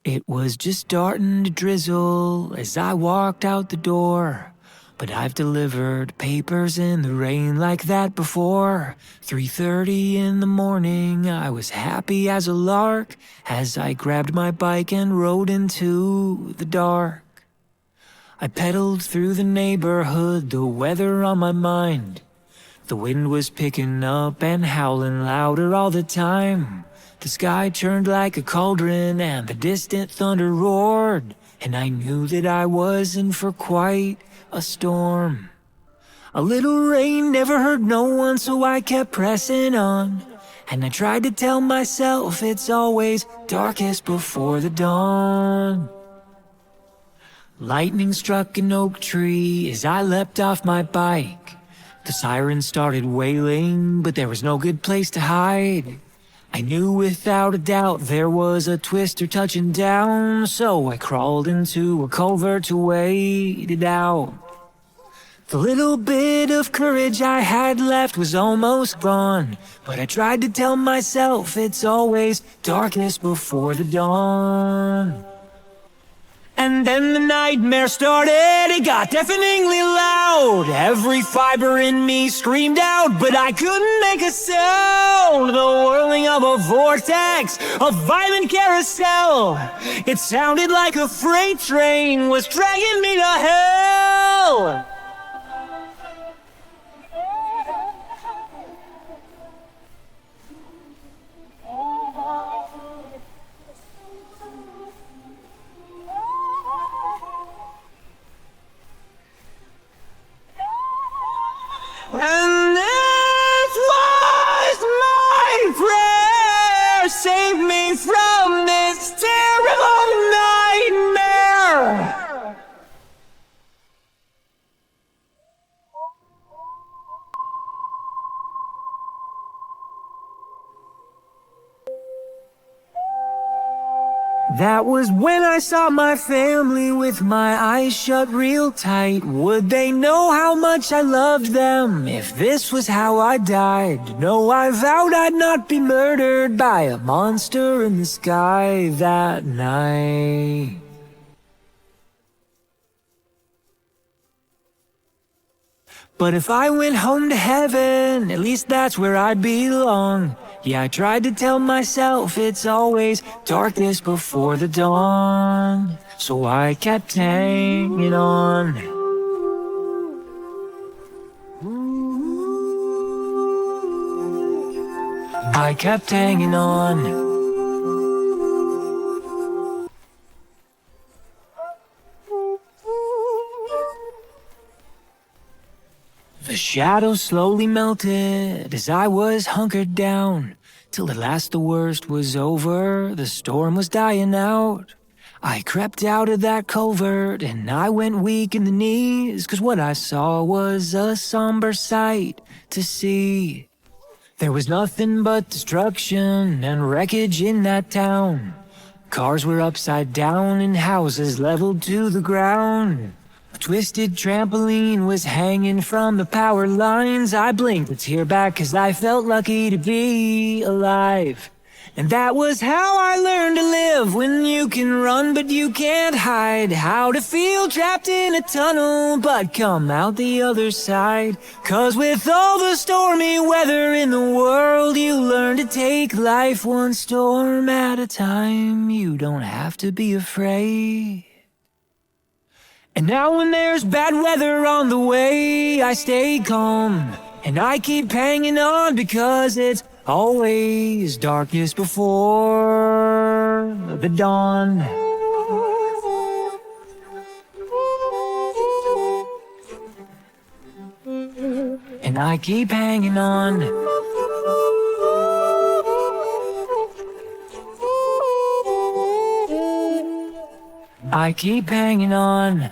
It was just starting to drizzle as I walked out the door. But I've delivered papers in the rain like that before. 3:30 in the morning, I was happy as a lark as I grabbed my bike and rode into the dark. I pedaled through the neighborhood, the weather on my mind. The wind was picking up and howling louder all the time. The sky churned like a cauldron and the distant thunder roared, and I knew that I was in for quite a storm. A little rain never hurt no one, so I kept pressing on. And I tried to tell myself it's always darkest before the dawn. Lightning struck an oak tree as I leapt off my bike. The sirens started wailing, but there was no good place to hide. I knew without a doubt there was a twister touching down, so I crawled into a culvert to wait it out. The little bit of courage I had left was almost gone, but I tried to tell myself it's always darkest before the dawn. And then the nightmare started, it got deafeningly loud. Every fiber in me screamed out, but I couldn't make a sound. The whirling of a vortex, a violent carousel. It sounded like a freight train was dragging me to hell. And this was my prayer. Save me from this terrible nightmare. That was when I saw my family with my eyes shut real tight. Would they know how much I loved them if this was how I died? No, I vowed I'd not be murdered by a monster in the sky that night. But if I went home to heaven, at least that's where I'd belong. Yeah, I tried to tell myself it's always darkest before the dawn. So I kept hanging on. I kept hanging on. The shadows slowly melted as I was hunkered down, till at last the worst was over, the storm was dying out. I crept out of that culvert and I went weak in the knees, 'cause what I saw was a somber sight to see. There was nothing but destruction and wreckage in that town. Cars were upside down and houses leveled to the ground. A twisted trampoline was hanging from the power lines. I blinked a tear back 'cause I felt lucky to be alive. And that was how I learned to live, when you can run but you can't hide. How to feel trapped in a tunnel but come out the other side. 'Cause with all the stormy weather in the world, you learn to take life one storm at a time. You don't have to be afraid. And now when there's bad weather on the way, I stay calm and I keep hanging on, because it's always darkest before the dawn. And I keep hanging on. I keep hanging on.